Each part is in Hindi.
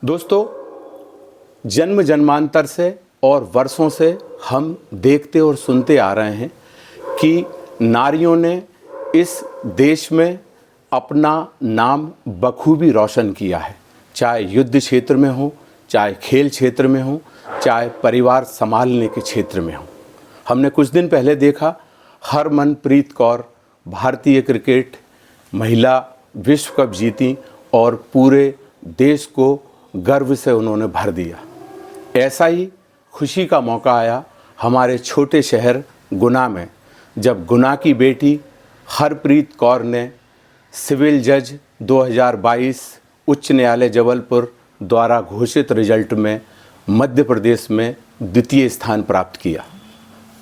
दोस्तों, जन्म जन्मांतर से और वर्षों से हम देखते और सुनते आ रहे हैं कि नारियों ने इस देश में अपना नाम बखूबी रोशन किया है, चाहे युद्ध क्षेत्र में हो, चाहे खेल क्षेत्र में हो, चाहे परिवार संभालने के क्षेत्र में हो। हमने कुछ दिन पहले देखा हरमनप्रीत कौर भारतीय क्रिकेट महिला विश्व कप जीती और पूरे देश को गर्व से उन्होंने भर दिया। ऐसा ही खुशी का मौका आया हमारे छोटे शहर गुना में, जब गुना की बेटी हरप्रीत कौर ने सिविल जज 2022 उच्च न्यायालय जबलपुर द्वारा घोषित रिजल्ट में मध्य प्रदेश में द्वितीय स्थान प्राप्त किया।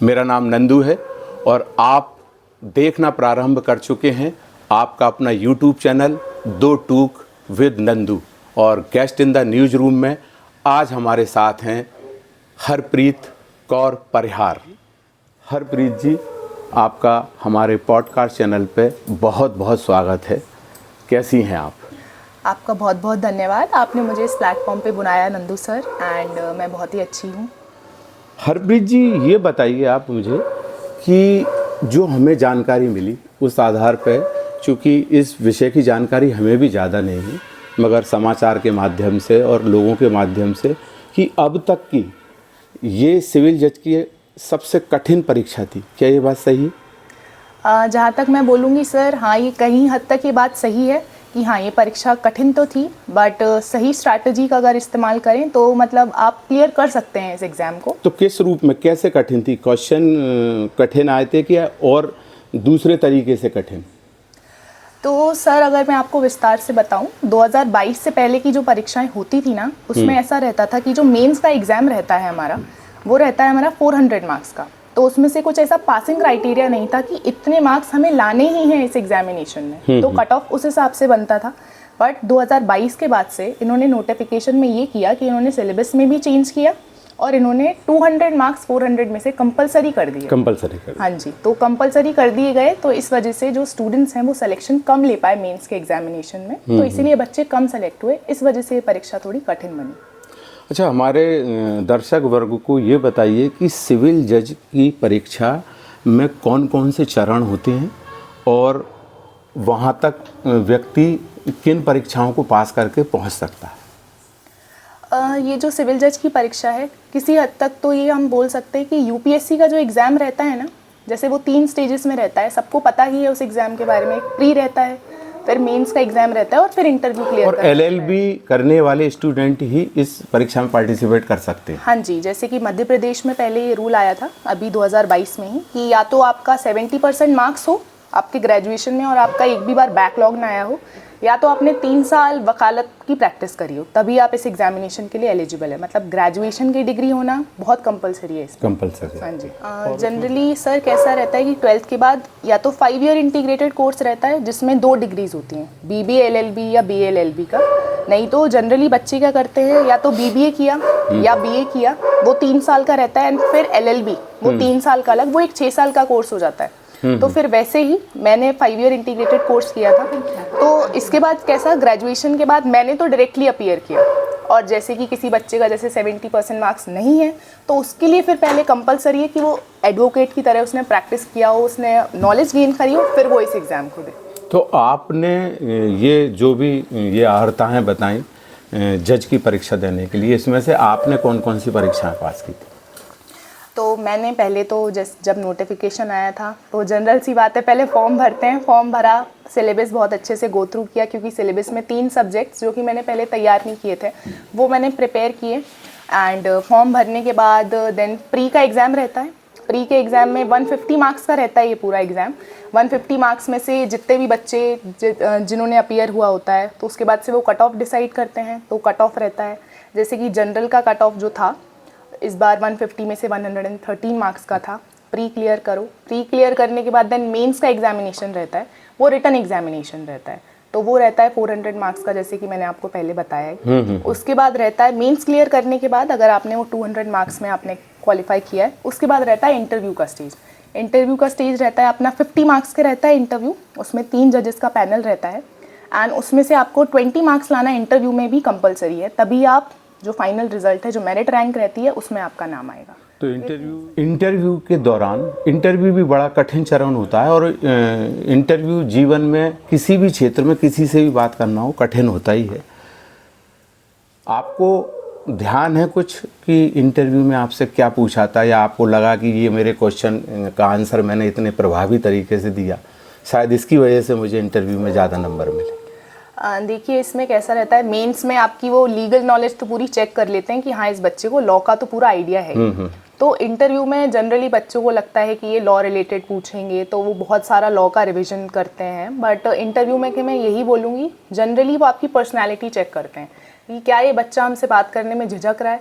मेरा नाम नंदू है और आप देखना प्रारंभ कर चुके हैं आपका अपना YouTube चैनल दो टूक विद नंदू, और guest in the news room में आज हमारे साथ हैं हरप्रीत कौर परिहार। हरप्रीत जी, आपका हमारे पॉडकास्ट चैनल पे बहुत बहुत स्वागत है। कैसी हैं आप? आपका बहुत बहुत धन्यवाद, आपने मुझे इस प्लेटफॉर्म पे बुलाया नंदू सर, एंड मैं बहुत ही अच्छी हूँ। हरप्रीत जी, ये बताइए आप मुझे कि जो हमें जानकारी मिली उस आधार पे, चूँकि इस विषय की जानकारी हमें भी ज़्यादा नहीं है, मगर समाचार के माध्यम से और लोगों के माध्यम से, कि अब तक की ये सिविल जज की सबसे कठिन परीक्षा थी। क्या ये बात सही है? जहाँ तक मैं बोलूँगी सर, हाँ, ये कहीं हद तक ये बात सही है कि हाँ, ये परीक्षा कठिन तो थी, बट सही स्ट्रैटेजी का अगर इस्तेमाल करें तो मतलब आप क्लियर कर सकते हैं इस एग्ज़ाम को। तो किस रूप में, कैसे कठिन थी? क्वेश्चन कठिन आए थे क्या और दूसरे तरीके से कठिन? तो सर, अगर मैं आपको विस्तार से बताऊं, 2022 से पहले की जो परीक्षाएं होती थी ना, उसमें ऐसा रहता था कि जो मेंस का एग्ज़ाम रहता है हमारा, वो रहता है हमारा 400 मार्क्स का। तो उसमें से कुछ ऐसा पासिंग क्राइटेरिया नहीं था कि इतने मार्क्स हमें लाने ही हैं इस एग्जामिनेशन में, तो कट ऑफ उस हिसाब से बनता था। बट 2022 के बाद से इन्होंने नोटिफिकेशन में ये किया कि इन्होंने सिलेबस में भी चेंज किया और इन्होंने 200 मार्क्स 400 में से कंपलसरी कर दिए। कंपलसरी कर? हाँ जी, तो कंपलसरी कर दिए गए, तो इस वजह से जो स्टूडेंट्स हैं वो सिलेक्शन कम ले पाए मेंस के एग्जामिनेशन में, तो इसीलिए बच्चे कम सेलेक्ट हुए। इस वजह से ये परीक्षा थोड़ी कठिन बनी। अच्छा, हमारे दर्शक वर्ग को ये बताइए कि सिविल जज की परीक्षा में कौन कौन से चरण होते हैं और वहाँ तक व्यक्ति किन परीक्षाओं को पास करके पहुँच सकता है? ये जो सिविल जज की परीक्षा है, किसी हद तक तो ये हम बोल सकते हैं कि यूपीएससी का जो एग्ज़ाम रहता है ना, जैसे वो 3 स्टेजेस में रहता है, सबको पता ही है उस एग्ज़ाम के बारे में। एक प्री रहता है, फिर मेंस का एग्ज़ाम रहता है और फिर इंटरव्यू क्लियर और एलएलबी करने वाले स्टूडेंट ही इस परीक्षा में पार्टिसिपेट कर सकते हैं? हाँ जी, जैसे कि मध्य प्रदेश में पहले ये रूल आया था अभी 2022 में ही, कि या तो आपका 70% मार्क्स हो आपके ग्रेजुएशन में और आपका एक भी बार बैकलॉग ना आया हो, या तो आपने 3 साल वकालत की प्रैक्टिस करी हो, तभी आप इस एग्जामिनेशन के लिए एलिजिबल है। मतलब ग्रेजुएशन की डिग्री होना बहुत कंपलसरी है इसमें। कंपलसरी? हाँ जी। जनरली सर कैसा रहता है कि 12th के बाद या तो 5 ईयर इंटीग्रेटेड कोर्स रहता है जिसमें 2 डिग्रीज होती हैं, बीबीए एलएलबी या बीए एलएलबी का। नहीं तो जनरली बच्चे क्या करते हैं, या तो बीबीए किया या बीए किया, वो 3 साल का रहता है, एंड फिर एलएलबी वो 3 साल का अलग, वो एक 6 साल का कोर्स हो जाता है। तो फिर वैसे ही मैंने 5 ईयर इंटीग्रेटेड कोर्स किया था। तो इसके बाद कैसा, ग्रेजुएशन के बाद मैंने तो डायरेक्टली अपीयर किया, और जैसे कि किसी बच्चे का जैसे 70% मार्क्स नहीं है, तो उसके लिए फिर पहले कंपलसरी है कि वो एडवोकेट की तरह उसने प्रैक्टिस किया हो, उसने नॉलेज गेन करी हो, फिर वो इस एग्ज़ाम को दे। तो आपने ये जो भी ये अर्हताएँ बताई जज की परीक्षा देने के लिए, इसमें से आपने कौन कौन सी परीक्षाएं पास की थी? तो मैंने पहले तो जब नोटिफिकेशन आया था, तो जनरल सी बात है, पहले फॉर्म भरते हैं, फॉर्म भरा, सिलेबस बहुत अच्छे से गो थ्रू किया, क्योंकि सिलेबस में 3 सब्जेक्ट्स जो कि मैंने पहले तैयार नहीं किए थे वो मैंने प्रिपेयर किए। एंड फॉर्म भरने के बाद देन प्री का एग्ज़ाम रहता है। प्री के एग्ज़ाम में 150 मार्क्स का रहता है ये पूरा एग्ज़ाम। 150 मार्क्स में से जितने भी बच्चे जिन्होंने अपीयर हुआ होता है, तो उसके बाद से वो कट ऑफ डिसाइड करते हैं। तो कट ऑफ रहता है, जैसे कि जनरल का कट ऑफ जो था इस बार 150 में से 113 मार्क्स का था। प्री क्लियर करो, प्री क्लियर करने के बाद देन मेंस का एग्जामिनेशन रहता है, वो रिटन एग्जामिनेशन रहता है, तो वो रहता है 400 मार्क्स का, जैसे कि मैंने आपको पहले बताया है। उसके बाद रहता है मेंस क्लियर करने के बाद, अगर आपने वो 200 मार्क्स में आपने क्वालिफाई किया है, उसके बाद रहता है इंटरव्यू का स्टेज। इंटरव्यू का स्टेज रहता है अपना 50 मार्क्स के रहता है इंटरव्यू, उसमें 3 जजेस का पैनल रहता है। एंड उसमें से आपको 20 मार्क्स लाना इंटरव्यू में भी कंपलसरी है, तभी आप जो फाइनल रिजल्ट है, जो मेरिट रैंक रहती है, उसमें आपका नाम आएगा। तो इंटरव्यू के दौरान, इंटरव्यू भी बड़ा कठिन चरण होता है, और इंटरव्यू जीवन में किसी भी क्षेत्र में किसी से भी बात करना हो कठिन होता ही है। आपको ध्यान है कुछ कि इंटरव्यू में आपसे क्या पूछा था, या आपको लगा कि ये मेरे क्वेश्चन का आंसर मैंने इतने प्रभावी तरीके से दिया, शायद इसकी वजह से मुझे इंटरव्यू में ज़्यादा नंबर मिले? देखिए, इसमें कैसा रहता है, मेंस में आपकी वो लीगल नॉलेज तो पूरी चेक कर लेते हैं कि हाँ इस बच्चे को लॉ का तो पूरा आइडिया है। तो इंटरव्यू में जनरली बच्चों को लगता है कि ये लॉ रिलेटेड पूछेंगे, तो वो बहुत सारा लॉ का रिवीजन करते हैं। बट इंटरव्यू में कि मैं यही बोलूँगी, जनरली वो आपकी पर्सनैलिटी चेक करते हैं कि क्या ये बच्चा हमसे बात करने में झिझक रहा है,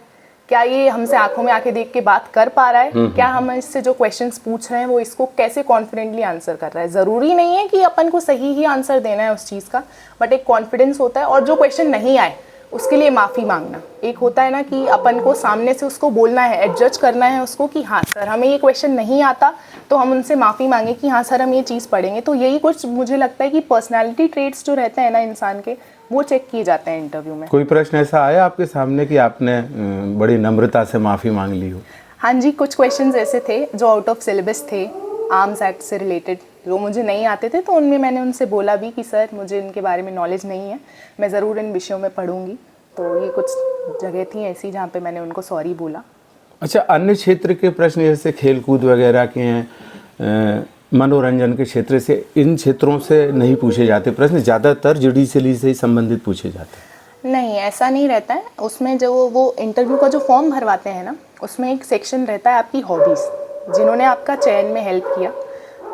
क्या ये हमसे आंखों में आके देख के बात कर पा रहा है, क्या हम इससे जो क्वेश्चंस पूछ रहे हैं वो इसको कैसे कॉन्फिडेंटली आंसर कर रहा है। ज़रूरी नहीं है कि अपन को सही ही आंसर देना है उस चीज़ का, बट एक कॉन्फिडेंस होता है। और जो क्वेश्चन नहीं आए उसके लिए माफ़ी मांगना, एक होता है ना कि अपन को सामने से उसको बोलना है, एडजस्ट करना है उसको कि हाँ सर हमें ये क्वेश्चन नहीं आता, तो हम उनसे माफ़ी मांगे कि हाँ सर हम ये चीज़ पढ़ेंगे। तो यही कुछ मुझे लगता है कि पर्सनैलिटी ट्रेट्स जो रहते हैं ना इंसान के, वो चेक किए जाते हैं इंटरव्यू में। कोई प्रश्न ऐसा आया आपके सामने कि आपने बड़ी नम्रता से माफ़ी मांग ली हो? हाँ जी, कुछ क्वेश्चंस ऐसे थे जो आउट ऑफ सिलेबस थे, आर्म्स एक्ट से रिलेटेड, जो मुझे नहीं आते थे, तो उनमें मैंने उनसे बोला भी कि सर मुझे इनके बारे में नॉलेज नहीं है, मैं ज़रूर इन विषयों में पढ़ूंगी। तो ये कुछ जगह थी ऐसी जहाँ पे मैंने उनको सॉरी बोला। अच्छा, अन्य क्षेत्र के प्रश्न जैसे खेलकूद वगैरह के हैं, मनोरंजन के क्षेत्र से, इन क्षेत्रों से नहीं पूछे जाते प्रश्न? ज़्यादातर जुडिशरी से ही संबंधित पूछे जाते हैं? नहीं, ऐसा नहीं रहता है। उसमें जो वो इंटरव्यू का जो फॉर्म भरवाते हैं ना, उसमें एक सेक्शन रहता है आपकी हॉबीज़, जिन्होंने आपका चयन में हेल्प किया।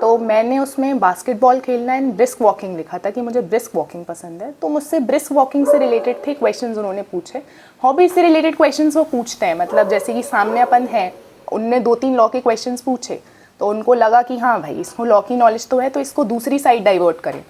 तो मैंने उसमें बास्केटबॉल खेलना एंड ब्रिस्क वॉकिंग लिखा था कि मुझे ब्रिस्क वॉकिंग पसंद है, तो मुझसे ब्रिस्क वॉकिंग से रिलेटेड थे क्वेश्चंस उन्होंने पूछे। हॉबीज़ से रिलेटेड क्वेश्चंस वो पूछते हैं, मतलब जैसे कि सामने अपन है, उनने 2-3 लॉ के क्वेश्चंस पूछे, तो उनको लगा कि हाँ भाई इसको लॉ की नॉलेज तो है, तो इसको दूसरी साइड डाइवर्ट करें,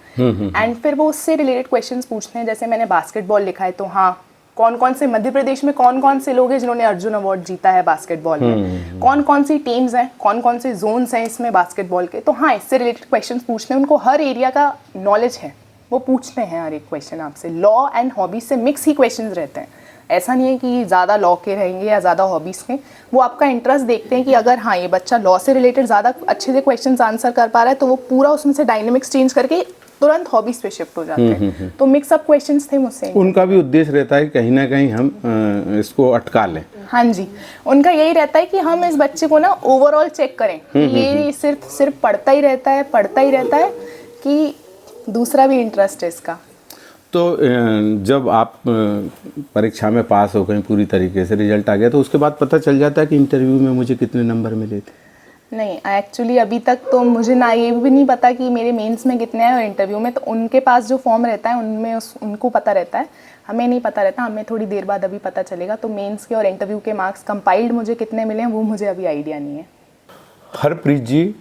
एंड फिर वो उससे रिलेटेड क्वेश्चंस पूछते हैं। जैसे मैंने बास्केटबॉल लिखा है, तो हाँ कौन कौन से मध्य प्रदेश में कौन कौन से लोग हैं जिन्होंने अर्जुन अवार्ड जीता है बास्केटबॉल में, कौन कौन सी टीम्स हैं, कौन कौन से जोन्स हैं इसमें बास्केटबॉल के। तो हाँ, इससे रिलेटेड क्वेश्चंस पूछते हैं। उनको हर एरिया का नॉलेज है, वो पूछते हैं हर एक क्वेश्चन आपसे। लॉ एंड हॉबीज से मिक्स ही क्वेश्चंस रहते हैं, ऐसा नहीं है कि ज़्यादा लॉ के रहेंगे या ज़्यादा हॉबीज़ के। वो आपका इंटरेस्ट देखते हैं कि अगर हाँ ये बच्चा लॉ से रिलेटेड ज़्यादा अच्छे से क्वेश्चंस आंसर कर पा रहा है, तो वो पूरा उसमें से डायनेमिक्स चेंज करके तुरंत हॉबीज पे शिफ्ट हो जाते हैं। तो मिक्सअप क्वेश्चंस थे मुझसे। उनका भी उद्देश्य रहता है कहीं ना कहीं हम इसको अटका लें। हाँ जी, उनका यही रहता है कि हम इस बच्चे को ना ओवरऑल चेक करें, ये सिर्फ पढ़ता ही रहता है कि दूसरा भी इंटरेस्ट है इसका। तो जब आप परीक्षा में पास हो गए, पूरी तरीके से रिजल्ट आ गया, तो उसके बाद पता चल जाता है कि इंटरव्यू में मुझे कितने नंबर मिले थे? नहीं, एक्चुअली अभी तक तो मुझे ना ये भी नहीं पता कि मेरे मेंस में कितने हैं और इंटरव्यू में, तो उनके पास जो फॉर्म रहता है उनमें उनको पता रहता है, हमें नहीं पता रहता। हमें थोड़ी देर बाद अभी पता चलेगा। तो मेंस के और इंटरव्यू के मार्क्स कंपाइल्ड मुझे कितने मिले हैं वो मुझे अभी आइडिया नहीं है। हरप्रीत जी,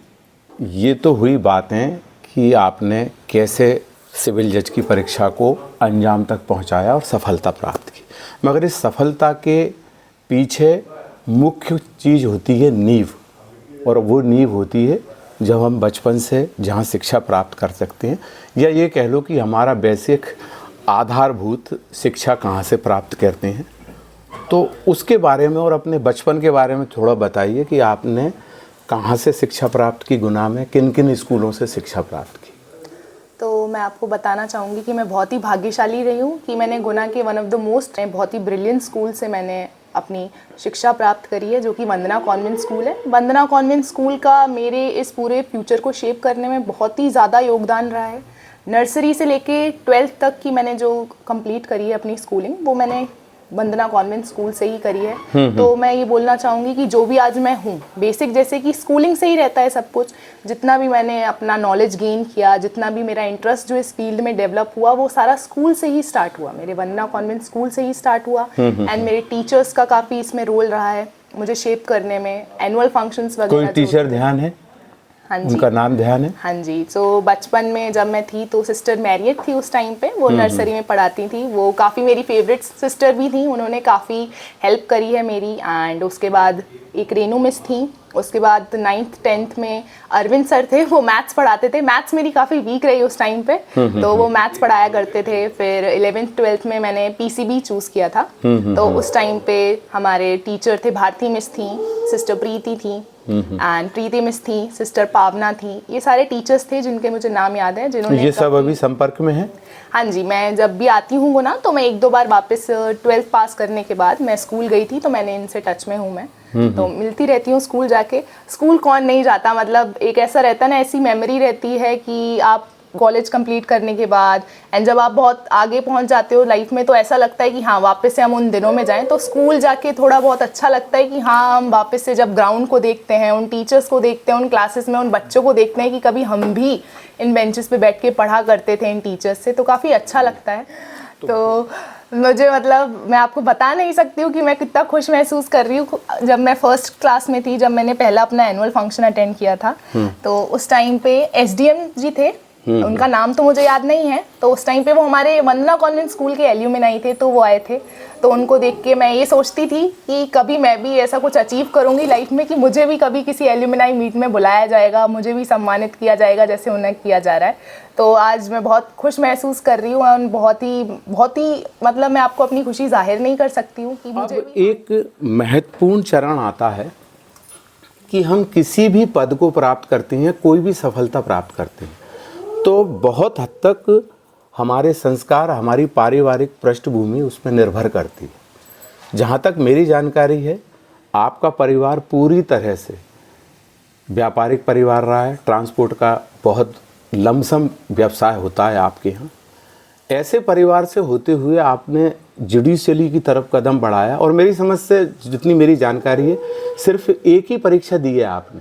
ये तो हुई बातें कि आपने कैसे सिविल जज की परीक्षा को अंजाम तक पहुंचाया और सफलता प्राप्त की, मगर इस सफलता के पीछे मुख्य चीज़ होती है नींव, और वो नींव होती है जब हम बचपन से जहाँ शिक्षा प्राप्त कर सकते हैं, या ये कह लो कि हमारा बेसिक आधारभूत शिक्षा कहाँ से प्राप्त करते हैं। तो उसके बारे में और अपने बचपन के बारे में थोड़ा बताइए कि आपने कहाँ से शिक्षा प्राप्त की, गुना में किन किन स्कूलों से शिक्षा प्राप्त की? तो मैं आपको बताना चाहूँगी कि मैं बहुत ही भाग्यशाली रही हूँ कि मैंने गुना के वन ऑफ द मोस्ट बहुत ही ब्रिलियंट स्कूल से मैंने अपनी शिक्षा प्राप्त करी है, जो कि वंदना कॉन्वेंट स्कूल है। वंदना कॉन्वेंट स्कूल का मेरे इस पूरे फ्यूचर को शेप करने में बहुत ही ज़्यादा योगदान रहा है। नर्सरी से लेके 12th तक की मैंने जो कंप्लीट करी है अपनी स्कूलिंग, वो मैंने वंदना कॉन्वेंट स्कूल से ही करी है। तो मैं ये बोलना चाहूँगी कि जो भी आज मैं हूँ, बेसिक जैसे कि स्कूलिंग से ही रहता है सब कुछ। जितना भी मैंने अपना नॉलेज गेन किया, जितना भी मेरा इंटरेस्ट जो इस फील्ड में डेवलप हुआ, वो सारा स्कूल से ही स्टार्ट हुआ, मेरे वंदना कॉन्वेंट स्कूल से ही स्टार्ट हुआ। एंड मेरे टीचर्स का काफ़ी इसमें रोल रहा है मुझे शेप करने में। एनुअल फंक्शंस वगैरह। कोई टीचर ध्यान है? हाँ जी, उनका नाम ध्यान है? हाँ जी। तो बचपन में जब मैं थी तो सिस्टर मैरियट थी उस टाइम पे, वो नर्सरी में पढ़ाती थी। वो काफ़ी मेरी फेवरेट सिस्टर भी थी, उन्होंने काफ़ी हेल्प करी है मेरी। एंड उसके बाद एक रेनू मिस थी, उसके बाद 9th 10th में अरविंद सर थे, वो मैथ्स पढ़ाते थे। मैथ्स मेरी काफ़ी वीक रही उस टाइम पे, तो वो मैथ्स पढ़ाया करते थे। फिर 11th 12th में मैंने पीसीबी चूज़ किया था, तो उस टाइम पे हमारे टीचर थे, भारती मिस थी, सिस्टर प्रीति थी एंड प्रीति मिस थी, सिस्टर पावना थी। ये सारे टीचर्स थे जिनके मुझे नाम याद है, जिन्होंने ये सब अभी संपर्क में है? हाँ जी, मैं जब भी आती हूँ वो ना, तो मैं 1-2 बार वापस 12th पास करने के बाद मैं स्कूल गई थी, तो मैंने इनसे टच में हूँ मैं, तो मिलती रहती हूँ स्कूल जाके। स्कूल कौन नहीं जाता, मतलब एक ऐसा रहता है ना, ऐसी मेमोरी रहती है कि आप कॉलेज कंप्लीट करने के बाद एंड जब आप बहुत आगे पहुंच जाते हो लाइफ में, तो ऐसा लगता है कि हाँ वापस से हम उन दिनों में जाएं। तो स्कूल जाके थोड़ा बहुत अच्छा लगता है कि हाँ हम वापस से जब ग्राउंड को देखते हैं, उन टीचर्स को देखते हैं, उन क्लासेस में उन बच्चों को देखते हैं कि कभी हम भी इन बेंचेस पे बैठ के पढ़ा करते थे इन टीचर्स से, तो काफ़ी अच्छा लगता है। तो मुझे मतलब मैं आपको बता नहीं सकती हूँ कि मैं कितना खुश महसूस कर रही हूँ। जब मैं फर्स्ट क्लास में थी, जब मैंने पहला अपना एनुअल फंक्शन अटेंड किया था, तो उस टाइम पे एसडीएम जी थे, उनका नाम तो मुझे याद नहीं है, तो उस टाइम पे वो हमारे वंदना कॉन्वेंट स्कूल के एल्यूमिनाई थे, तो वो आए थे। तो उनको देख के मैं ये सोचती थी कि कभी मैं भी ऐसा कुछ अचीव करूँगी लाइफ में कि मुझे भी कभी किसी एल्यूमिनाई मीट में बुलाया जाएगा, मुझे भी सम्मानित किया जाएगा जैसे उन्हें किया जा रहा है। तो आज मैं बहुत खुश महसूस कर रही हूँ और बहुत ही मतलब मैं आपको अपनी खुशी जाहिर नहीं कर सकती हूँ कि मुझे भी। एक महत्वपूर्ण चरण आता है कि हम किसी भी पद को प्राप्त करते हैं, कोई भी सफलता प्राप्त करते हैं, तो बहुत हद तक हमारे संस्कार, हमारी पारिवारिक पृष्ठभूमि उसमें निर्भर करती है। जहाँ तक मेरी जानकारी है, आपका परिवार पूरी तरह से व्यापारिक परिवार रहा है, ट्रांसपोर्ट का बहुत लमसम व्यवसाय होता है आपके यहाँ। ऐसे परिवार से होते हुए आपने जुडिशरी की तरफ कदम बढ़ाया, और मेरी समझ से जितनी मेरी जानकारी है, सिर्फ एक ही परीक्षा दी है आपने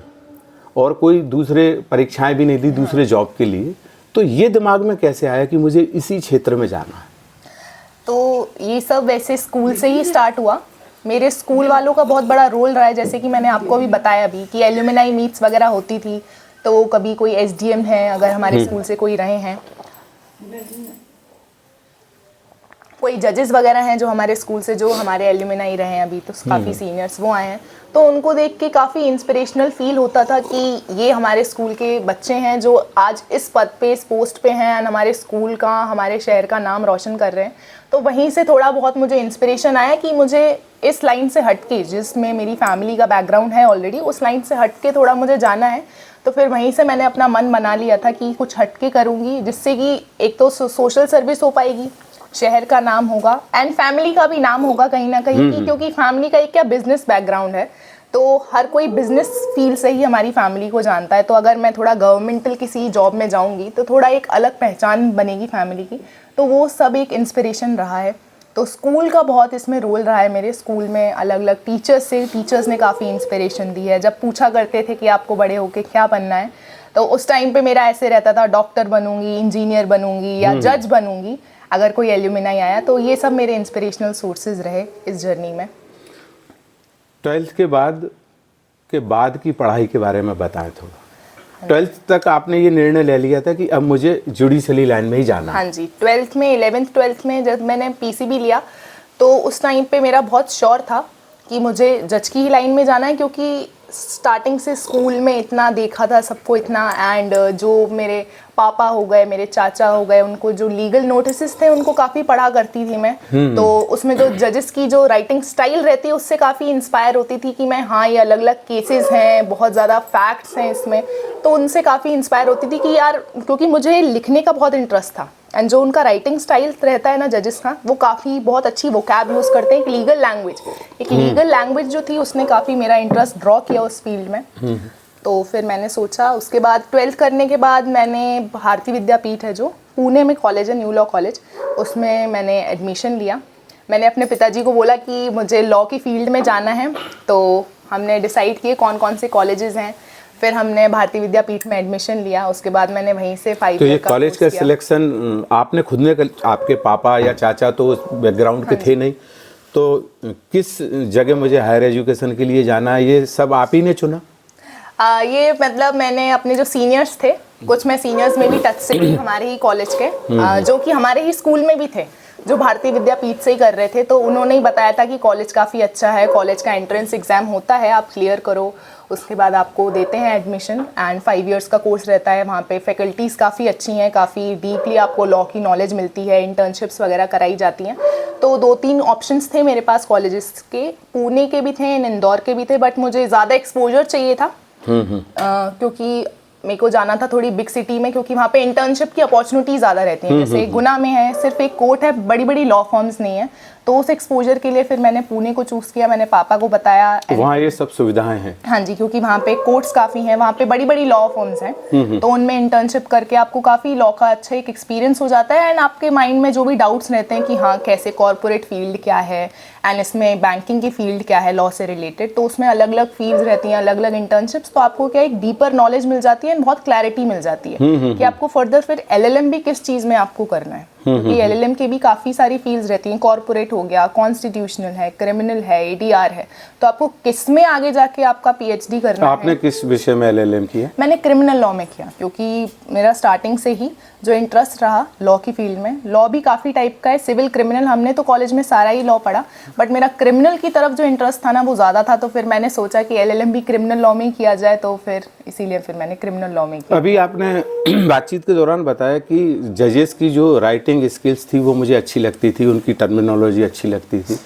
और कोई दूसरे परीक्षाएं भी नहीं दी दूसरे जॉब के लिए। तो ये दिमाग में कैसे आया कि मुझे इसी क्षेत्र में जाना है? तो ये सब वैसे स्कूल से ही स्टार्ट हुआ। मेरे स्कूल वालों का बहुत बड़ा रोल रहा है, जैसे कि मैंने आपको अभी बताया भी कि एल्यूमिनाई मीट्स वगैरह होती थी, तो कभी कोई एसडीएम है, अगर हमारे स्कूल से कोई रहे हैं, कोई जजेस वगैरह हैं जो हमारे स्कूल से, जो हमारे एल्यूमिनाई रहे हैं अभी, तो काफ़ी सीनियर्स वो आए हैं, तो उनको देख के काफ़ी इंस्पिरेशनल फील होता था कि ये हमारे स्कूल के बच्चे हैं जो आज इस पद पे, इस पोस्ट पे हैं एंड हमारे स्कूल का, हमारे शहर का नाम रोशन कर रहे हैं। तो वहीं से थोड़ा बहुत मुझे इंस्पिरेशन आया कि मुझे इस लाइन से हटके, जिसमें मेरी फैमिली का बैकग्राउंड है ऑलरेडी, उस लाइन से हटके थोड़ा मुझे जाना है। तो फिर वहीं से मैंने अपना मन बना लिया था कि कुछ हटके करूँगी, जिससे कि एक तो सोशल सर्विस हो पाएगी, शहर का नाम होगा एंड फैमिली का भी नाम होगा कहीं ना कहीं, क्योंकि फैमिली का एक क्या बिजनेस बैकग्राउंड है, तो हर कोई बिजनेस फील्ड से ही हमारी फैमिली को जानता है। तो अगर मैं थोड़ा गवर्नमेंटल किसी जॉब में जाऊंगी तो थोड़ा एक अलग पहचान बनेगी फैमिली की, तो वो सब एक इंस्पिरेशन रहा है। तो स्कूल का बहुत इसमें रोल रहा है। मेरे स्कूल में अलग अलग टीचर्स ने काफ़ी इंस्पिरेशन दी है। जब पूछा करते थे कि आपको बड़े होके क्या बनना है, तो उस टाइम पे मेरा ऐसे रहता था, डॉक्टर बनूंगी, इंजीनियर बनूंगी या जज बनूंगी अगर कोई एल्यूमिनाई आया। तो ये सब मेरे इंस्पिरेशनल सोर्सेज रहे इस जर्नी में। 12th के बाद की पढ़ाई के बारे में बताएं थोड़ा। 12th तक आपने ये निर्णय ले लिया था कि अब मुझे जुडिशरी लाइन में ही जाना है? हाँ जी, 12th में 11th 12th में जब मैंने पीसीबी लिया, तो उस टाइम पे मेरा बहुत श्योर था कि मुझे जज की ही लाइन में जाना है, क्योंकि स्टार्टिंग से स्कूल में इतना देखा था सबको इतना, एंड जो मेरे पापा हो गए, मेरे चाचा हो गए, उनको जो लीगल नोटिसेस थे उनको काफ़ी पढ़ा करती थी मैं। तो उसमें जो जजेस की जो राइटिंग स्टाइल रहती है उससे काफ़ी इंस्पायर होती थी कि मैं, हाँ ये अलग अलग केसेस हैं, बहुत ज़्यादा फैक्ट्स हैं इसमें, तो उनसे काफ़ी इंस्पायर होती थी कि यार, क्योंकि मुझे लिखने का बहुत इंटरेस्ट था एंड जो उनका राइटिंग स्टाइल रहता है ना जजेस का, वो काफ़ी बहुत अच्छी वोकैब यूज़ करते हैं, एक लीगल लैंग्वेज जो थी उसने काफ़ी मेरा इंटरेस्ट ड्रॉ किया उस फील्ड में। तो फिर मैंने सोचा, उसके बाद 12th करने के बाद मैंने भारतीय विद्यापीठ है जो पुणे में कॉलेज है, न्यू लॉ कॉलेज, उसमें मैंने एडमिशन लिया। मैंने अपने पिताजी को बोला कि मुझे लॉ की फील्ड में जाना है, तो हमने डिसाइड किए कौन कौन से कॉलेजेस हैं, फिर हमने भारतीय विद्यापीठ में एडमिशन लिया। उसके बाद मैंने वहीं से 5 तो ये कॉलेज का सिलेक्शन आपने खुद ने, आपके पापा या चाचा तो उस बैकग्राउंड के थे नहीं, तो किस जगह मुझे हायर एजुकेशन के लिए जाना है, ये सब आप ही ने चुना? ये मतलब मैंने अपने जो सीनियर्स थे, कुछ मैं सीनियर्स में भी टच से थी हमारे ही कॉलेज के, जो कि हमारे ही स्कूल में भी थे, जो भारतीय विद्यापीठ से ही कर रहे थे, तो उन्होंने ही बताया था कि कॉलेज काफ़ी अच्छा है, कॉलेज का एंट्रेंस एग्ज़ाम होता है, आप क्लियर करो, उसके बाद आपको देते हैं एडमिशन, एंड 5 इयर्स का कोर्स रहता है। वहाँ पे फैकल्टीज़ काफ़ी अच्छी हैं, काफ़ी डीपली आपको लॉ की नॉलेज मिलती है, इंटर्नशिप्स वगैरह कराई जाती हैं। तो 2-3 ऑप्शंस थे मेरे पास कॉलेजेस के, पुणे के भी थे, इंदौर के भी थे, बट मुझे ज़्यादा एक्सपोजर चाहिए था क्योंकि मेरे को जाना था थोड़ी बिग सिटी में, क्योंकि वहाँ पे इंटर्नशिप की अपॉर्चुनिटी ज़्यादा रहती हैं। जैसे गुना में है, सिर्फ एक कोर्ट है, बड़ी बड़ी लॉ फर्म्स नहीं है, तो उस एक्सपोजर के लिए फिर मैंने पुणे को चूज़ किया। मैंने पापा को बताया, वहाँ ये सब सुविधाएं हैं। हाँ जी, क्योंकि वहाँ पे कोर्ट्स काफ़ी हैं, वहाँ पे बड़ी बड़ी लॉ फर्म्स हैं, तो उनमें इंटर्नशिप करके आपको काफ़ी लॉ का अच्छा एक एक्सपीरियंस हो जाता है, एंड आपके माइंड में जो भी डाउट्स रहते हैं कि हाँ कैसे कॉर्पोरेट फील्ड क्या है एंड इसमें बैंकिंग की फील्ड क्या है लॉ से रिलेटेड, तो उसमें अलग अलग फील्ड्स रहती हैं, अलग अलग इंटर्नशिप्स, तो आपको क्या एक डीपर नॉलेज मिल जाती है एंड बहुत क्लैरिटी मिल जाती है कि आपको फर्दर फिर LLM भी किस चीज़ में आपको करना है, क्योंकि LLM की भी काफ़ी सारी फील्ड्स रहती हैं, कॉर्पोरेट हो गया, कॉन्स्टिट्यूशनल है, क्रिमिनल है, ADR है, तो आपको किस में आगे जाके आपका PhD करना है। आपने किस विषय में LLM किया? मैंने क्रिमिनल लॉ में किया, क्योंकि मेरा स्टार्टिंग से ही जो इंटरेस्ट रहा लॉ की फील्ड में। लॉ भी काफ़ी टाइप का है, सिविल, क्रिमिनल, हमने तो कॉलेज में सारा ही लॉ पढ़ा, बट मेरा क्रिमिनल की तरफ जो इंटरेस्ट था ना वो ज़्यादा था, तो फिर मैंने सोचा कि LLM भी क्रिमिनल लॉ में ही किया जाए, तो फिर इसीलिए फिर मैंने क्रिमिनल लॉ में किया। अभी आपने बातचीत के दौरान बताया कि जजेस की जो राइटिंग स्किल्स थी वो मुझे अच्छी लगती थी, उनकी टर्मिनोलॉजी अच्छी लगती थी,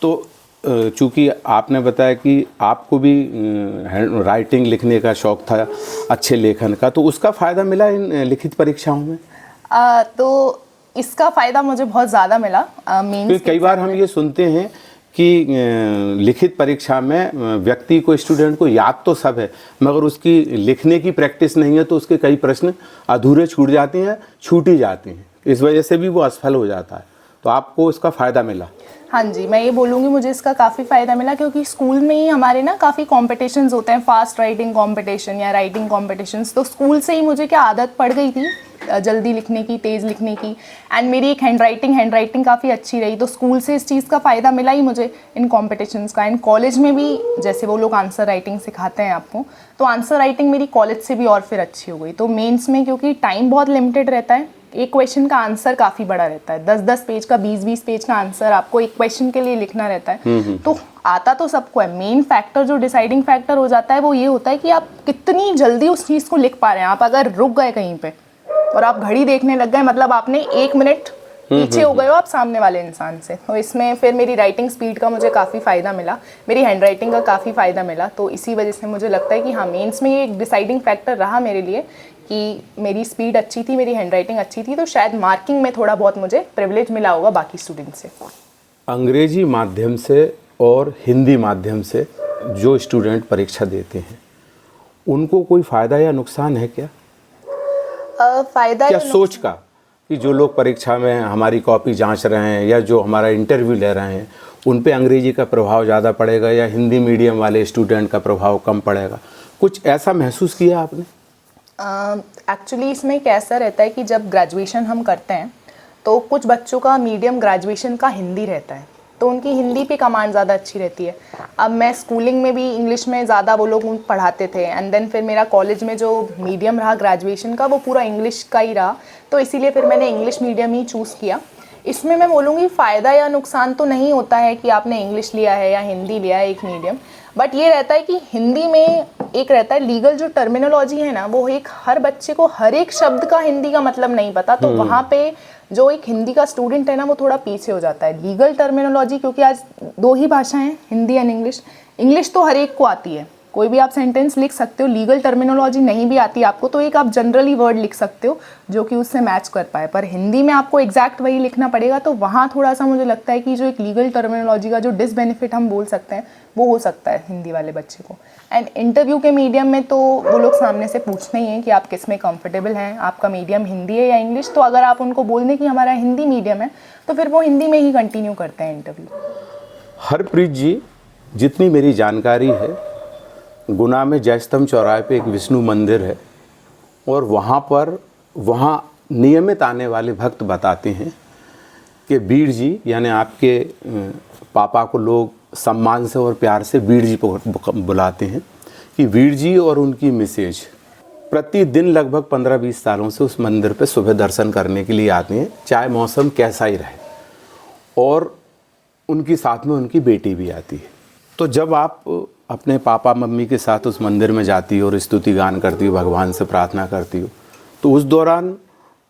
तो चूँकि आपने बताया कि आपको भी राइटिंग लिखने का शौक़ था, अच्छे लेखन का, तो उसका फ़ायदा मिला इन लिखित परीक्षाओं में? तो इसका फ़ायदा मुझे बहुत ज़्यादा मिला मेंस। कई बार हम ये सुनते हैं कि लिखित परीक्षा में व्यक्ति को, स्टूडेंट को याद तो सब है, मगर उसकी लिखने की प्रैक्टिस नहीं है, तो उसके कई प्रश्न अधूरे छूट जाते हैं, छूटी जाती हैं, इस वजह से भी वो असफल हो जाता है। तो आपको इसका फ़ायदा मिला? हाँ जी, मैं ये बोलूँगी मुझे इसका काफ़ी फ़ायदा मिला, क्योंकि स्कूल में ही हमारे ना काफ़ी कॉम्पिटिशन्स होते हैं, फास्ट राइटिंग कॉम्पिटिशन या राइटिंग कॉम्पिटिशन्स, तो स्कूल से ही मुझे क्या आदत पड़ गई थी जल्दी लिखने की, तेज़ लिखने की, एंड मेरी एक हैंड राइटिंग काफ़ी अच्छी रही, तो स्कूल से इस चीज़ का फ़ायदा मिला ही मुझे इन कॉम्पिटिशन्स का। एंड कॉलेज में भी जैसे वो लोग आंसर राइटिंग सिखाते हैं आपको, तो आंसर राइटिंग मेरी कॉलेज से भी और फिर अच्छी हो गई। तो मेंस में क्योंकि टाइम बहुत लिमिटेड रहता है, एक क्वेश्चन का आंसर काफ़ी बड़ा रहता है, 10-10 पेज का, 20-20 पेज का आंसर आपको एक क्वेश्चन के लिए लिखना रहता है, तो आता तो सबको है। मेन फैक्टर जो डिसाइडिंग फैक्टर हो जाता है वो ये होता है कि आप कितनी जल्दी उस चीज़ को लिख पा रहे हैं। आप अगर रुक गए कहीं पे और आप घड़ी देखने लग गए, मतलब आपने 1 मिनट पीछे हो गए हो आप सामने वाले इंसान से, तो इसमें फिर मेरी राइटिंग स्पीड का मुझे काफ़ी फ़ायदा मिला, मेरी हैंड राइटिंग का काफ़ी फ़ायदा मिला, तो इसी वजह से मुझे लगता है कि हाँ मेंस में ये एक डिसाइडिंग फैक्टर रहा मेरे लिए कि मेरी स्पीड अच्छी थी, मेरी हैंड राइटिंग अच्छी थी, तो शायद मार्किंग में थोड़ा बहुत मुझे प्रिविलेज मिला होगा बाकी स्टूडेंट से। अंग्रेजी माध्यम से और हिंदी माध्यम से जो स्टूडेंट परीक्षा देते हैं उनको कोई फ़ायदा या नुकसान है क्या? फ़ायदा क्या सोच का, कि जो लोग परीक्षा में हमारी कॉपी जांच रहे हैं या जो हमारा इंटरव्यू ले रहे हैं उन पे अंग्रेजी का प्रभाव ज़्यादा पड़ेगा या हिंदी मीडियम वाले स्टूडेंट का प्रभाव कम पड़ेगा, कुछ ऐसा महसूस किया आपने? एक्चुअली इसमें कैसा रहता है कि जब ग्रेजुएशन हम करते हैं तो कुछ बच्चों का मीडियम ग्रेजुएशन का हिंदी रहता है, तो उनकी हिंदी पे कमांड ज़्यादा अच्छी रहती है। अब मैं स्कूलिंग में भी इंग्लिश में ज़्यादा वो लोग पढ़ाते थे, एंड देन फिर मेरा कॉलेज में जो मीडियम रहा ग्रेजुएशन का वो पूरा इंग्लिश का ही रहा, तो इसीलिए फिर मैंने इंग्लिश मीडियम ही चूज़ किया। इसमें मैं बोलूँगी फ़ायदा या नुकसान तो नहीं होता है कि आपने इंग्लिश लिया है या हिंदी लिया है एक मीडियम, बट ये रहता है कि हिंदी में एक रहता है लीगल जो टर्मिनोलॉजी है ना, वो एक हर बच्चे को हर एक शब्द का हिंदी का मतलब नहीं पता, तो वहाँ पे जो एक हिंदी का स्टूडेंट है ना वो थोड़ा पीछे हो जाता है। लीगल टर्मिनोलॉजी, क्योंकि आज 2 ही भाषाएं हैं, हिंदी एंड इंग्लिश। इंग्लिश तो हर एक को आती है, कोई भी आप सेंटेंस लिख सकते हो, लीगल टर्मिनोलॉजी नहीं भी आती आपको तो एक आप जनरली वर्ड लिख सकते हो जो कि उससे मैच कर पाए, पर हिंदी में आपको एग्जैक्ट वही लिखना पड़ेगा, तो वहाँ थोड़ा सा मुझे लगता है कि जो एक लीगल टर्मिनोलॉजी का जो डिसबेनिफिट हम बोल सकते हैं वो हो सकता है हिंदी वाले बच्चे को। एंड इंटरव्यू के मीडियम में तो वो लोग सामने से पूछते ही हैं कि आप किस में कंफर्टेबल हैं, आपका मीडियम हिंदी है या इंग्लिश, तो अगर आप उनको बोल दें कि हमारा हिंदी मीडियम है तो फिर वो हिंदी में ही कंटिन्यू करते हैं इंटरव्यू। हरप्रीत जी, जितनी मेरी जानकारी है, गुना में जयस्तंभ चौराहे पे एक विष्णु मंदिर है और वहाँ नियमित आने वाले भक्त बताते हैं कि वीर जी, यानी आपके पापा को लोग सम्मान से और प्यार से वीर जी बुलाते हैं, कि वीर जी और उनकी मिसेज प्रतिदिन लगभग 15-20 सालों से उस मंदिर पे सुबह दर्शन करने के लिए आते हैं, चाहे मौसम कैसा ही रहे। और उनकी साथ में उनकी बेटी भी आती है। तो जब आप अपने पापा मम्मी के साथ उस मंदिर में जाती हो और स्तुति गान करती हो, भगवान से प्रार्थना करती हो, तो उस दौरान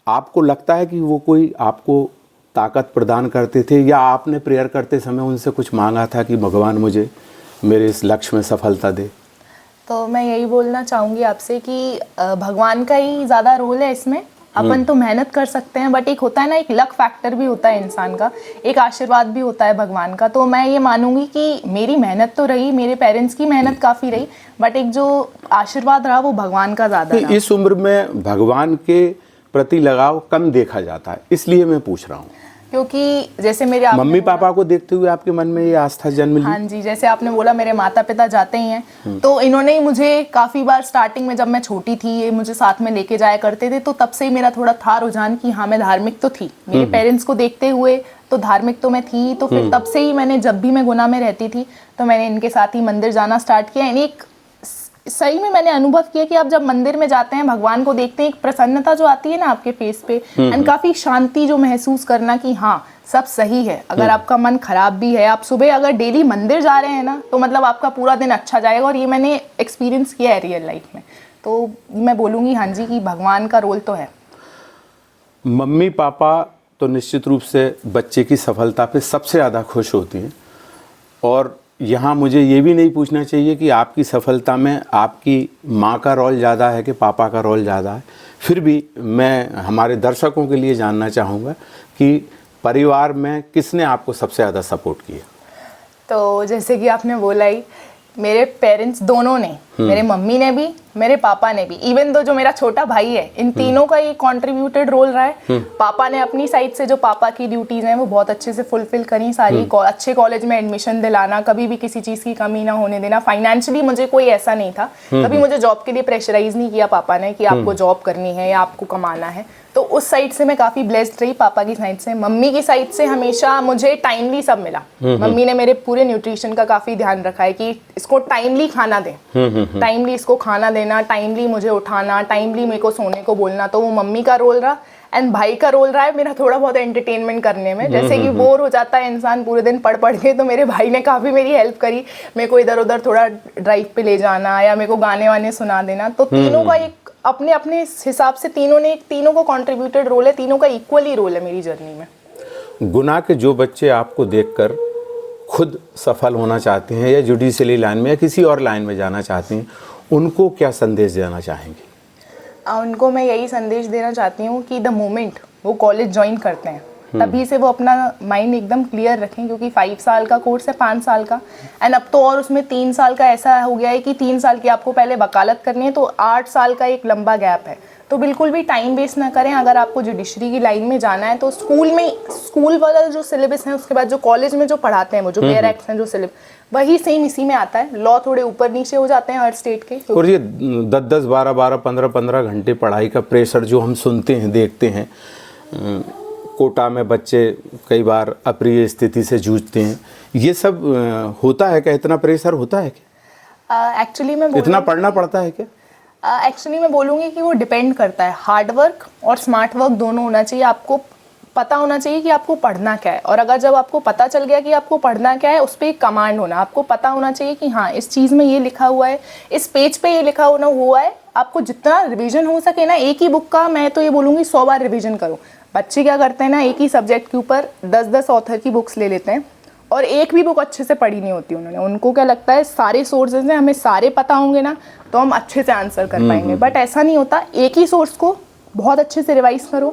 आपको लगता है कि वो कोई आपको ताकत प्रदान करते थे, या आपने प्रेयर करते समय उनसे कुछ मांगा था कि भगवान मुझे मेरे इस लक्ष्य में सफलता दे? तो मैं यही बोलना चाहूँगी आपसे कि भगवान का ही ज़्यादा रोल है इसमें। अपन तो मेहनत कर सकते हैं, बट एक होता है ना, एक लक फैक्टर भी होता है इंसान का, एक आशीर्वाद भी होता है भगवान का। तो मैं ये मानूंगी कि मेरी मेहनत तो रही, मेरे पेरेंट्स की मेहनत काफ़ी रही, बट एक जो आशीर्वाद रहा वो भगवान का ज़्यादा रहा। इस उम्र में भगवान के प्रति लगाव कम देखा जाता है, इसलिए मैं पूछ रहा हूँ। क्योंकि जैसे मेरे मम्मी पापा को देखते हुए आपके मन में ये आस्था जन्म ली? हाँ जी, जैसे आपने बोला मेरे माता पिता जाते ही हैं, तो इन्होंने ही मुझे काफ़ी बार स्टार्टिंग में, जब मैं छोटी थी, ये मुझे साथ में लेके जाया करते थे, तो तब से ही मेरा थोड़ा था रुझान कि हाँ मैं धार्मिक तो थी, मेरे पेरेंट्स को देखते हुए तो धार्मिक तो मैं थी। तो फिर तब से ही मैंने, जब भी मैं गुना में रहती थी तो मैंने इनके साथ ही मंदिर जाना स्टार्ट किया। यानी एक सही में मैंने अनुभव किया कि आप जब मंदिर में जाते हैं, भगवान को देखते हैं, एक प्रसन्नता जो आती है ना आपके फेस पे, एंड काफ़ी शांति जो महसूस करना कि हाँ सब सही है। अगर आपका मन खराब भी है, आप सुबह अगर डेली मंदिर जा रहे हैं ना, तो मतलब आपका पूरा दिन अच्छा जाएगा। और ये मैंने एक्सपीरियंस किया है रियल लाइफ में। तो मैं बोलूँगी हाँ जी कि भगवान का रोल तो है। मम्मी पापा तो निश्चित रूप से बच्चे की सफलता पे सबसे ज़्यादा खुश होती हैं, और यहाँ मुझे ये भी नहीं पूछना चाहिए कि आपकी सफलता में आपकी माँ का रोल ज़्यादा है कि पापा का रोल ज़्यादा है। फिर भी मैं हमारे दर्शकों के लिए जानना चाहूँगा कि परिवार में किसने आपको सबसे ज़्यादा सपोर्ट किया? तो जैसे कि आपने बोला ही, मेरे पेरेंट्स दोनों ने, मेरे मम्मी ने भी, मेरे पापा ने भी, इवन दो जो मेरा छोटा भाई है, इन तीनों का ये कंट्रीब्यूटेड रोल रहा है। पापा ने अपनी साइड से जो पापा की ड्यूटीज हैं वो बहुत अच्छे से फुलफिल करी सारी। अच्छे कॉलेज में एडमिशन दिलाना, कभी भी किसी चीज़ की कमी ना होने देना। फाइनेंशियली मुझे कोई ऐसा नहीं था, कभी मुझे जॉब के लिए प्रेशराइज नहीं किया पापा ने कि आपको जॉब करनी है या आपको कमाना है। तो उस साइड से मैं काफ़ी ब्लेस्ड रही पापा की साइड से। मम्मी की साइड से हमेशा मुझे टाइमली सब मिला। मम्मी ने मेरे पूरे न्यूट्रिशन का काफ़ी ध्यान रखा है कि इसको टाइमली खाना दें, टाइमली इसको खाना देना, टाइमली मुझे उठाना, टाइमली मेरे को सोने को बोलना। तो वो मम्मी का रोल रहा। एंड भाई का रोल रहा है मेरा थोड़ा बहुत एंटरटेनमेंट करने में। जैसे कि बोर हो जाता है इंसान पूरे दिन पढ़ पढ़ के, तो मेरे भाई ने काफ़ी मेरी हेल्प करी, मेरे को इधर उधर थोड़ा ड्राइव पे ले जाना या मेरे को गाने वाने सुना देना। तो तीनों का एक अपने अपने हिसाब से तीनों को कंट्रीब्यूटेड रोल है, तीनों का इक्वली रोल है मेरी जर्नी में। गुना के जो बच्चे आपको देखकर खुद सफल होना चाहते हैं, या जुडिशरी लाइन में या किसी और लाइन में जाना चाहते हैं, उनको क्या संदेश देना चाहेंगे? उनको मैं यही संदेश देना चाहती हूँ कि द मोमेंट वो कॉलेज ज्वाइन करते हैं, तभी से वो अपना माइंड एकदम क्लियर रखें। क्योंकि 5 साल का कोर्स है, 5 साल का, एंड अब तो और उसमें 3 साल का ऐसा हो गया है कि 3 साल की आपको पहले वकालत करनी है, तो 8 साल का एक लंबा गैप है। तो बिल्कुल भी टाइम वेस्ट ना करें। अगर आपको जुडिशरी की लाइन में जाना है तो स्कूल वाला जो सिलेबस है, उसके बाद जो कॉलेज में जो पढ़ाते हैं वो जो बेयर एक्ट्स हैं, जो सिलेबस वही सेम इसी में आता है। लॉ थोड़े ऊपर नीचे हो जाते हैं हर स्टेट के। और ये 10-10, 12-12, 15-15 घंटे पढ़ाई का प्रेशर जो हम सुनते हैं, देखते हैं, कोटा में बच्चे कई बार अप्रिय स्थिति से जूझते हैं, ये सब होता है क्या? इतना प्रेशर होता है क्या? एक्चुअली मैं इतना पढ़ना पड़ता है क्या? एक्चुअली मैं बोलूँगी कि वो डिपेंड करता है। हार्ड वर्क और स्मार्ट वर्क दोनों होना चाहिए। आपको पता होना चाहिए कि आपको पढ़ना क्या है, और अगर जब आपको पता चल गया कि आपको पढ़ना क्या है, उस पर एक कमांड होना। आपको पता होना चाहिए कि हाँ इस चीज़ में ये लिखा हुआ है, इस पेज पे ये लिखा हुआ है। आपको जितना रिवीजन हो सके ना, एक ही बुक का मैं तो ये बोलूँगी 100 बार रिवीजन करो। बच्चे क्या करते हैं ना, एक ही सब्जेक्ट के ऊपर 10-10 ऑथर की बुक्स ले लेते हैं, और एक भी बुक अच्छे से पढ़ी नहीं होती उन्होंने। उनको क्या लगता है सारे सोर्सेज हैं, हमें सारे पता होंगे ना तो हम अच्छे से आंसर कर पाएंगे। बट ऐसा नहीं होता। एक ही सोर्स को बहुत अच्छे से रिवाइज करो,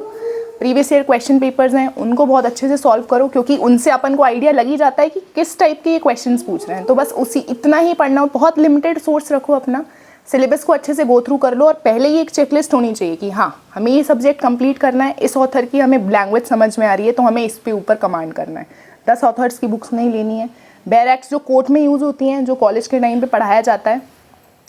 प्रीवियस ईयर क्वेश्चन पेपर्स हैं उनको बहुत अच्छे से सॉल्व करो, क्योंकि उनसे अपन को आइडिया लग ही जाता है कि किस टाइप के ये क्वेश्चंस पूछ रहे हैं। तो बस इतना ही पढ़ना हो। बहुत लिमिटेड सोर्स रखो, अपना सिलेबस को अच्छे से गो थ्रू कर लो, और पहले ही एक चेकलिस्ट होनी चाहिए कि हाँ हमें ये सब्जेक्ट कंप्लीट करना है, इस ऑथर की हमें लैंग्वेज समझ में आ रही है तो हमें इस पे ऊपर कमांड करना है। 10 ऑथर्स की बुक्स नहीं लेनी है। बेयर एक्ट्स जो कोर्ट में यूज़ होती हैं, जो कॉलेज के टाइम पे पढ़ाया जाता है,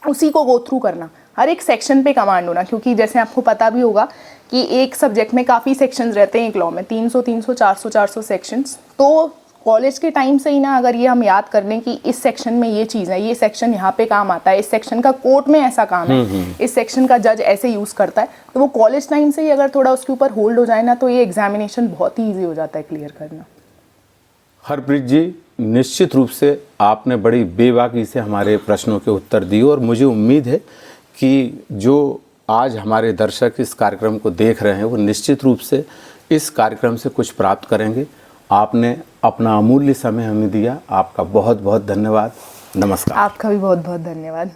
उसी को गो थ्रू करना। हर एक सेक्शन पे कमांड होना, क्योंकि जैसे आपको पता भी होगा कि एक सब्जेक्ट में काफ़ी सेक्शंस रहते हैं। एक लॉ में 300, 400 सेक्शंस। तो कॉलेज के टाइम से ही ना अगर ये हम याद कर लें कि इस सेक्शन में ये चीज़ है, ये सेक्शन यहाँ पे काम आता है, इस सेक्शन का कोर्ट में ऐसा काम है, इस सेक्शन का जज ऐसे यूज़ करता है, तो वो कॉलेज टाइम से ही अगर थोड़ा उसके ऊपर होल्ड हो जाए ना, तो ये एग्जामिनेशन बहुत ही ईजी हो जाता है क्लियर करना। हरप्रीत जी, निश्चित रूप से आपने बड़ी बेबाकी से हमारे प्रश्नों के उत्तर दिए और मुझे उम्मीद है कि जो आज हमारे दर्शक इस कार्यक्रम को देख रहे हैं वो निश्चित रूप से इस कार्यक्रम से कुछ प्राप्त करेंगे। आपने अपना अमूल्य समय हमें दिया, आपका बहुत बहुत धन्यवाद। नमस्कार। आपका भी बहुत बहुत धन्यवाद।